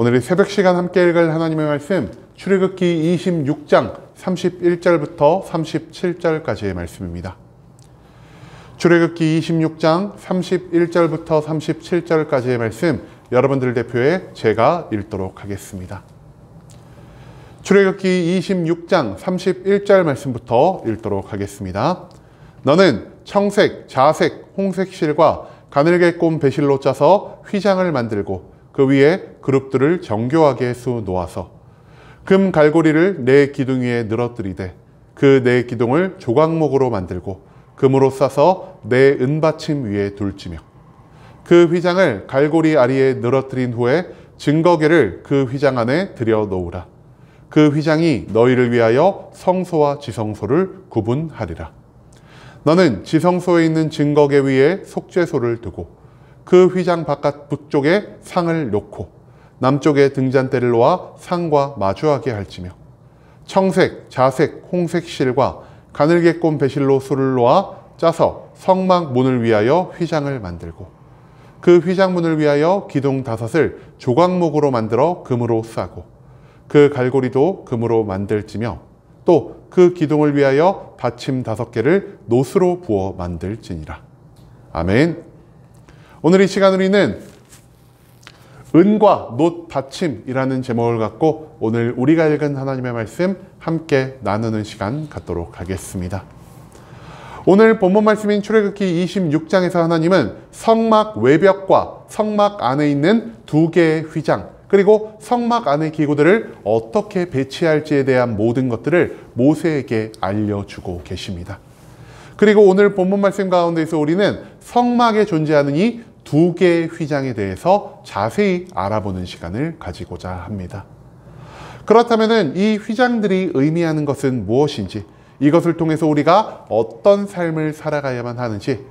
오늘 새벽 시간 함께 읽을 하나님의 말씀, 출애굽기 26장 31절부터 37절까지의 말씀입니다. 출애굽기 26장 31절부터 37절까지의 말씀, 여러분들 대표에 제가 읽도록 하겠습니다. 출애굽기 26장 31절 말씀부터 읽도록 하겠습니다. 너는 청색, 자색, 홍색 실과 가늘게 꼰 배실로 짜서 휘장을 만들고 그 위에 그룹들을 정교하게 수 놓아서 금 갈고리를 네 기둥 위에 늘어뜨리되 그 네 기둥을 조각목으로 만들고 금으로 싸서 네 은받침 위에 둘지며 그 휘장을 갈고리 아리에 늘어뜨린 후에 증거궤를 그 휘장 안에 들여 놓으라. 그 휘장이 너희를 위하여 성소와 지성소를 구분하리라. 너는 지성소에 있는 증거궤 위에 속죄소를 두고 그 휘장 바깥 북쪽에 상을 놓고 남쪽에 등잔대를 놓아 상과 마주하게 할지며 청색, 자색, 홍색 실과 가늘게 꼰 배실로 술을 놓아 짜서 성막 문을 위하여 휘장을 만들고 그 휘장 문을 위하여 기둥 5을 조각목으로 만들어 금으로 싸고 그 갈고리도 금으로 만들지며 또 그 기둥을 위하여 받침 5개를 노스로 부어 만들지니라. 아멘. 오늘 이 시간 우리는 은과 놋 받침이라는 제목을 갖고 오늘 우리가 읽은 하나님의 말씀 함께 나누는 시간 갖도록 하겠습니다. 오늘 본문 말씀인 출애굽기 26장에서 하나님은 성막 외벽과 성막 안에 있는 2개의 휘장 그리고 성막 안의 기구들을 어떻게 배치할지에 대한 모든 것들을 모세에게 알려주고 계십니다. 그리고 오늘 본문 말씀 가운데서 우리는 성막에 존재하는 이 2개의 휘장에 대해서 자세히 알아보는 시간을 가지고자 합니다. 그렇다면 이 휘장들이 의미하는 것은 무엇인지, 이것을 통해서 우리가 어떤 삶을 살아가야만 하는지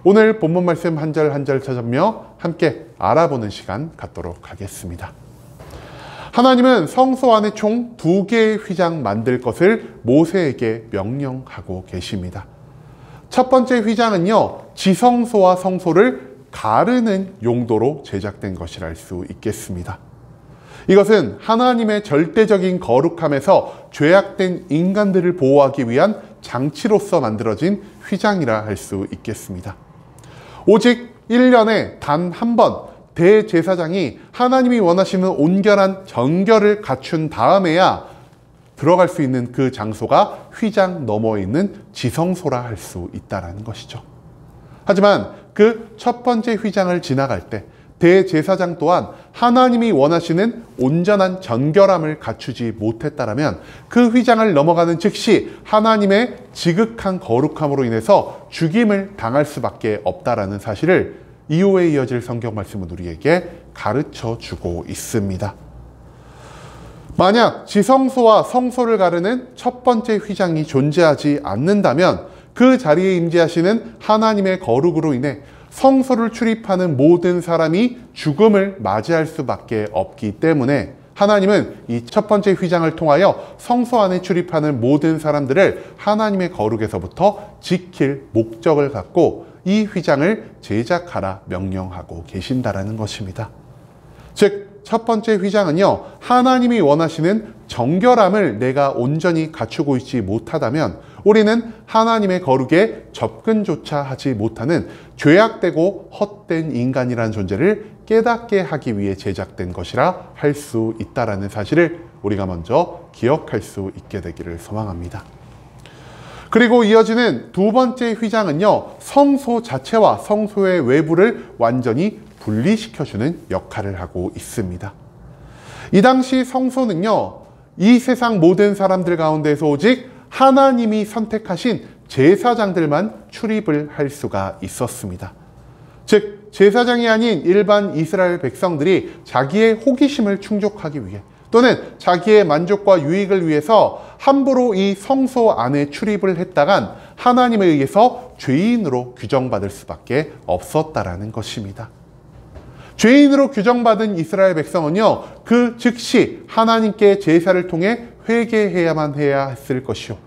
오늘 본문 말씀 한 절 한 절 찾으며 함께 알아보는 시간 갖도록 하겠습니다. 하나님은 성소 안에 총 2개의 휘장 만들 것을 모세에게 명령하고 계십니다. 첫 번째 휘장은요, 지성소와 성소를 가르는 용도로 제작된 것이라 할 수 있겠습니다. 이것은 하나님의 절대적인 거룩함에서 죄악된 인간들을 보호하기 위한 장치로서 만들어진 휘장이라 할 수 있겠습니다. 오직 1년에 단 한 번 대제사장이 하나님이 원하시는 온전한 정결을 갖춘 다음에야 들어갈 수 있는 그 장소가 휘장 너머에 있는 지성소라 할 수 있다는 것이죠. 하지만 그 첫 번째 휘장을 지나갈 때 대제사장 또한 하나님이 원하시는 온전한 정결함을 갖추지 못했다면 그 휘장을 넘어가는 즉시 하나님의 지극한 거룩함으로 인해서 죽임을 당할 수밖에 없다라는 사실을 이후에 이어질 성경 말씀은 우리에게 가르쳐 주고 있습니다. 만약 지성소와 성소를 가르는 첫 번째 휘장이 존재하지 않는다면 그 자리에 임재하시는 하나님의 거룩으로 인해 성소를 출입하는 모든 사람이 죽음을 맞이할 수밖에 없기 때문에 하나님은 이 첫 번째 휘장을 통하여 성소 안에 출입하는 모든 사람들을 하나님의 거룩에서부터 지킬 목적을 갖고 이 휘장을 제작하라 명령하고 계신다라는 것입니다. 즉 첫 번째 휘장은요, 하나님이 원하시는 정결함을 내가 온전히 갖추고 있지 못하다면 우리는 하나님의 거룩에 접근조차 하지 못하는 죄악되고 헛된 인간이라는 존재를 깨닫게 하기 위해 제작된 것이라 할 수 있다는 사실을 우리가 먼저 기억할 수 있게 되기를 소망합니다. 그리고 이어지는 두 번째 휘장은요, 성소 자체와 성소의 외부를 완전히 분리시켜주는 역할을 하고 있습니다. 이 당시 성소는요, 이 세상 모든 사람들 가운데서 오직 하나님이 선택하신 제사장들만 출입을 할 수가 있었습니다. 즉 제사장이 아닌 일반 이스라엘 백성들이 자기의 호기심을 충족하기 위해 또는 자기의 만족과 유익을 위해서 함부로 이 성소 안에 출입을 했다간 하나님에 의해서 죄인으로 규정받을 수밖에 없었다라는 것입니다. 죄인으로 규정받은 이스라엘 백성은요, 그 즉시 하나님께 제사를 통해 회개해야만 해야 했을 것이요,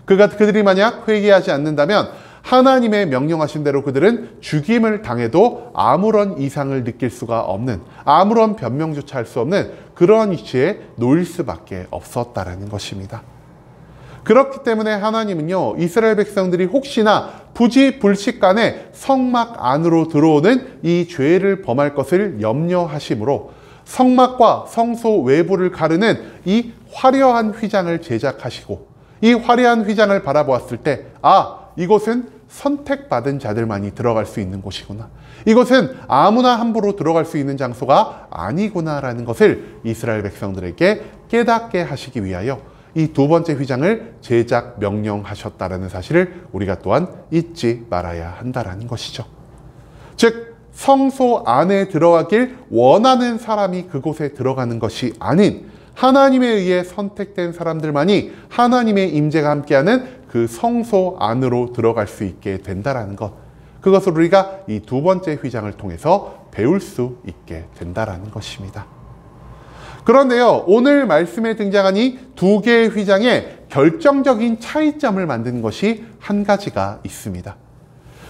그들이 만약 회개하지 않는다면 하나님의 명령하신 대로 그들은 죽임을 당해도 아무런 이상을 느낄 수가 없는, 아무런 변명조차 할 수 없는 그러한 위치에 놓일 수밖에 없었다라는 것입니다. 그렇기 때문에 하나님은요, 이스라엘 백성들이 혹시나 부지불식간에 성막 안으로 들어오는 이 죄를 범할 것을 염려하심으로 성막과 성소 외부를 가르는 이 화려한 휘장을 제작하시고, 이 화려한 휘장을 바라보았을 때, 이곳은 선택받은 자들만이 들어갈 수 있는 곳이구나, 이것은 아무나 함부로 들어갈 수 있는 장소가 아니구나라는 것을 이스라엘 백성들에게 깨닫게 하시기 위하여 이 두 번째 휘장을 제작 명령하셨다라는 사실을 우리가 또한 잊지 말아야 한다라는 것이죠. 즉, 성소 안에 들어가길 원하는 사람이 그곳에 들어가는 것이 아닌 하나님에 의해 선택된 사람들만이 하나님의 임재가 함께하는 그 성소 안으로 들어갈 수 있게 된다라는 것, 그것을 우리가 이 두 번째 휘장을 통해서 배울 수 있게 된다라는 것입니다. 그런데요, 오늘 말씀에 등장한 이 두 개의 휘장에 결정적인 차이점을 만든 것이 한 가지가 있습니다.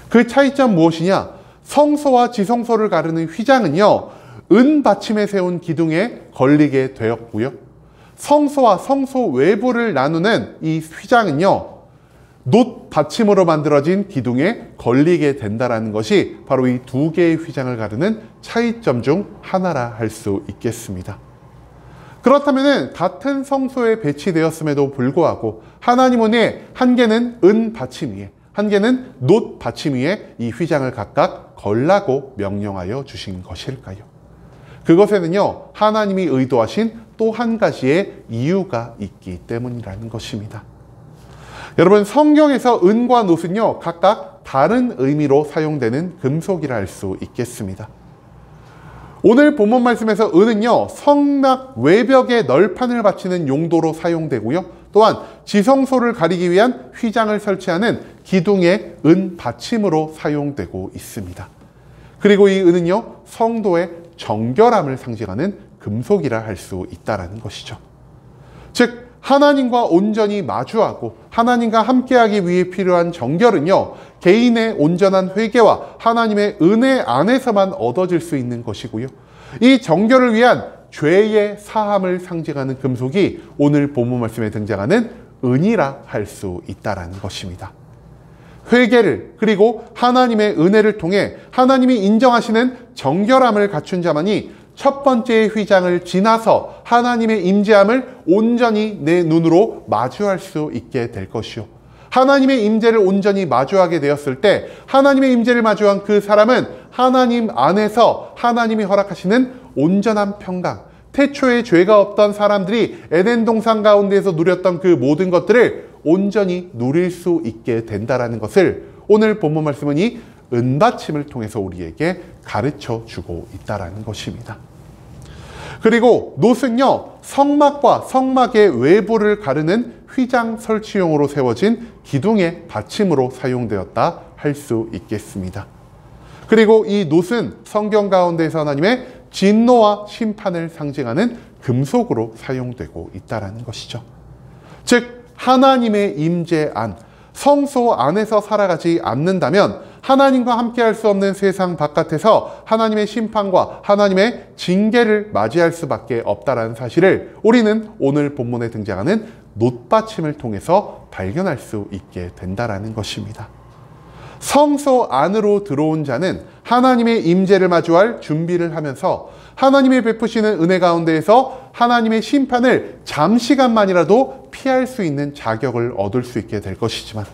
그 차이점 무엇이냐? 성소와 지성소를 가르는 휘장은요, 은 받침에 세운 기둥에 걸리게 되었고요, 성소와 성소 외부를 나누는 이 휘장은요, 놋 받침으로 만들어진 기둥에 걸리게 된다는 것이 바로 이 두 개의 휘장을 가르는 차이점 중 하나라 할 수 있겠습니다. 그렇다면 같은 성소에 배치되었음에도 불구하고 하나님은 한 개는 은 받침 위에, 한 개는 놋 받침 위에 이 휘장을 각각 걸라고 명령하여 주신 것일까요? 그것에는요, 하나님이 의도하신 또 한 가지의 이유가 있기 때문이라는 것입니다. 여러분, 성경에서 은과 놋은요, 각각 다른 의미로 사용되는 금속이라 할 수 있겠습니다. 오늘 본문 말씀에서 은은요, 성막 외벽에 널판을 받치는 용도로 사용되고요, 또한 지성소를 가리기 위한 휘장을 설치하는 기둥의 은 받침으로 사용되고 있습니다. 그리고 이 은은요, 성도의 정결함을 상징하는 금속이라 할 수 있다는 것이죠. 즉, 하나님과 온전히 마주하고 하나님과 함께하기 위해 필요한 정결은요, 개인의 온전한 회개와 하나님의 은혜 안에서만 얻어질 수 있는 것이고요, 이 정결을 위한 죄의 사함을 상징하는 금속이 오늘 본문 말씀에 등장하는 은이라 할 수 있다는 것입니다. 회개를, 그리고 하나님의 은혜를 통해 하나님이 인정하시는 정결함을 갖춘 자만이 첫 번째의 휘장을 지나서 하나님의 임재함을 온전히 내 눈으로 마주할 수 있게 될 것이요, 하나님의 임재를 온전히 마주하게 되었을 때 하나님의 임재를 마주한 그 사람은 하나님 안에서 하나님이 허락하시는 온전한 평강, 태초에 죄가 없던 사람들이 에덴 동산 가운데에서 누렸던 그 모든 것들을 온전히 누릴 수 있게 된다라는 것을 오늘 본문 말씀은 이 은받침을 통해서 우리에게 가르쳐 주고 있다라는 것입니다. 그리고 놋은요, 성막과 성막의 외부를 가르는 휘장 설치용으로 세워진 기둥의 받침으로 사용되었다 할 수 있겠습니다. 그리고 이 놋은 성경 가운데서 하나님의 진노와 심판을 상징하는 금속으로 사용되고 있다는 것이죠. 즉, 하나님의 임재 안, 성소 안에서 살아가지 않는다면 하나님과 함께할 수 없는 세상 바깥에서 하나님의 심판과 하나님의 징계를 맞이할 수밖에 없다는 사실을 우리는 오늘 본문에 등장하는 놋받침을 통해서 발견할 수 있게 된다는 것입니다. 성소 안으로 들어온 자는 하나님의 임재를 마주할 준비를 하면서 하나님의 베푸시는 은혜 가운데에서 하나님의 심판을 잠시간만이라도 피할 수 있는 자격을 얻을 수 있게 될 것이지만,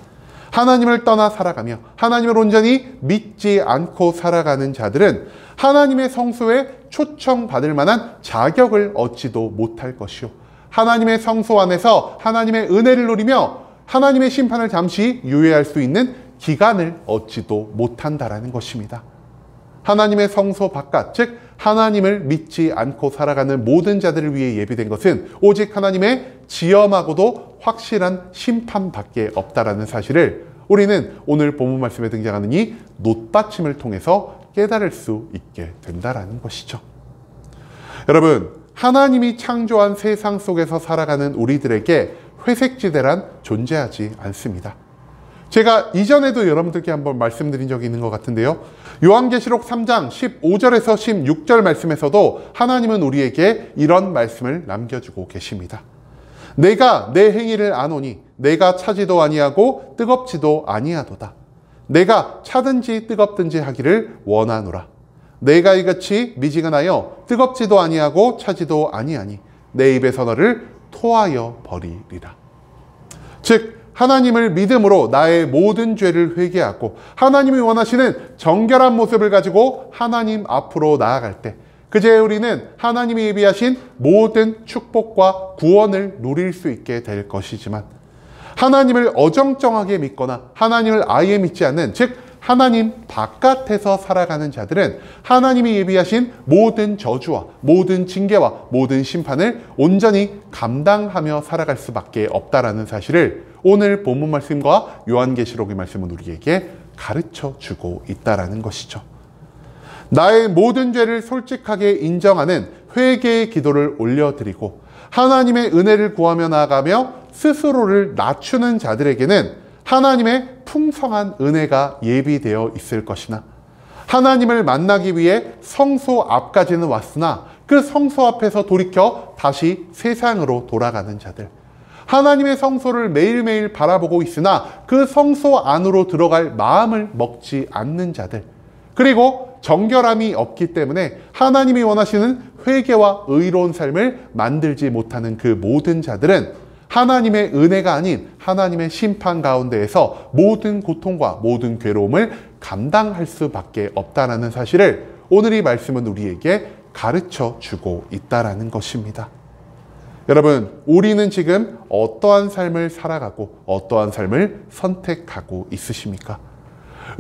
하나님을 떠나 살아가며 하나님을 온전히 믿지 않고 살아가는 자들은 하나님의 성소에 초청받을 만한 자격을 얻지도 못할 것이요, 하나님의 성소 안에서 하나님의 은혜를 누리며 하나님의 심판을 잠시 유예할 수 있는 기간을 얻지도 못한다라는 것입니다. 하나님의 성소 바깥, 즉 하나님을 믿지 않고 살아가는 모든 자들을 위해 예비된 것은 오직 하나님의 지엄하고도 확실한 심판밖에 없다라는 사실을 우리는 오늘 본문 말씀에 등장하는 이 놋받침을 통해서 깨달을 수 있게 된다라는 것이죠. 여러분, 하나님이 창조한 세상 속에서 살아가는 우리들에게 회색지대란 존재하지 않습니다. 제가 이전에도 여러분들께 한번 말씀드린 적이 있는 것 같은데요. 요한계시록 3장 15절에서 16절 말씀에서도 하나님은 우리에게 이런 말씀을 남겨주고 계십니다. 내가 내 행위를 아노니 내가 차지도 아니하고 뜨겁지도 아니하도다. 내가 차든지 뜨겁든지 하기를 원하노라. 내가 이같이 미지근하여 뜨겁지도 아니하고 차지도 아니하니 내 입에서 너를 토하여 버리리라. 즉 하나님을 믿음으로 나의 모든 죄를 회개하고 하나님이 원하시는 정결한 모습을 가지고 하나님 앞으로 나아갈 때 그제 우리는 하나님이 예비하신 모든 축복과 구원을 누릴 수 있게 될 것이지만 하나님을 어정쩡하게 믿거나 하나님을 아예 믿지 않는 즉 하나님 바깥에서 살아가는 자들은 하나님이 예비하신 모든 저주와 모든 징계와 모든 심판을 온전히 감당하며 살아갈 수밖에 없다라는 사실을 오늘 본문 말씀과 요한계시록의 말씀은 우리에게 가르쳐 주고 있다라는 것이죠. 나의 모든 죄를 솔직하게 인정하는 회개의 기도를 올려드리고 하나님의 은혜를 구하며 나아가며 스스로를 낮추는 자들에게는 하나님의 풍성한 은혜가 예비되어 있을 것이나 하나님을 만나기 위해 성소 앞까지는 왔으나 그 성소 앞에서 돌이켜 다시 세상으로 돌아가는 자들, 하나님의 성소를 매일매일 바라보고 있으나 그 성소 안으로 들어갈 마음을 먹지 않는 자들, 그리고 정결함이 없기 때문에 하나님이 원하시는 회개와 의로운 삶을 만들지 못하는 그 모든 자들은 하나님의 은혜가 아닌 하나님의 심판 가운데에서 모든 고통과 모든 괴로움을 감당할 수밖에 없다는 사실을 오늘 이 말씀은 우리에게 가르쳐 주고 있다는 것입니다. 여러분, 우리는 지금 어떠한 삶을 살아가고 어떠한 삶을 선택하고 있으십니까?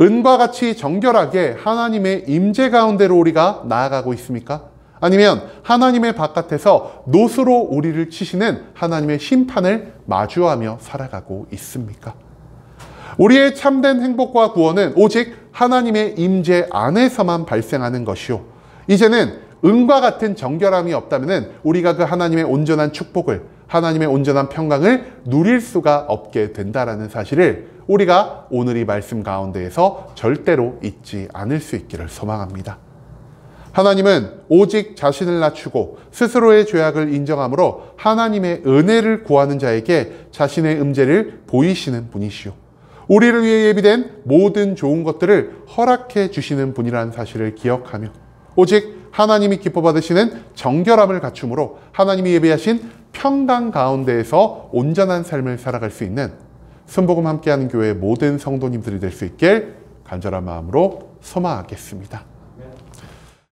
은과 같이 정결하게 하나님의 임재 가운데로 우리가 나아가고 있습니까? 아니면 하나님의 바깥에서 노수로 우리를 치시는 하나님의 심판을 마주하며 살아가고 있습니까? 우리의 참된 행복과 구원은 오직 하나님의 임재 안에서만 발생하는 것이요. 이제는 은과 같은 정결함이 없다면 우리가 그 하나님의 온전한 축복을, 하나님의 온전한 평강을 누릴 수가 없게 된다는 사실을 우리가 오늘 이 말씀 가운데에서 절대로 잊지 않을 수 있기를 소망합니다. 하나님은 오직 자신을 낮추고 스스로의 죄악을 인정함으로 하나님의 은혜를 구하는 자에게 자신의 음재를 보이시는 분이시오. 우리를 위해 예비된 모든 좋은 것들을 허락해 주시는 분이라는 사실을 기억하며 오직 하나님이 기뻐 받으시는 정결함을 갖춤으로 하나님이 예비하신 평강 가운데에서 온전한 삶을 살아갈 수 있는 순복음 함께하는 교회의 모든 성도님들이 될 수 있길 간절한 마음으로 소망하겠습니다.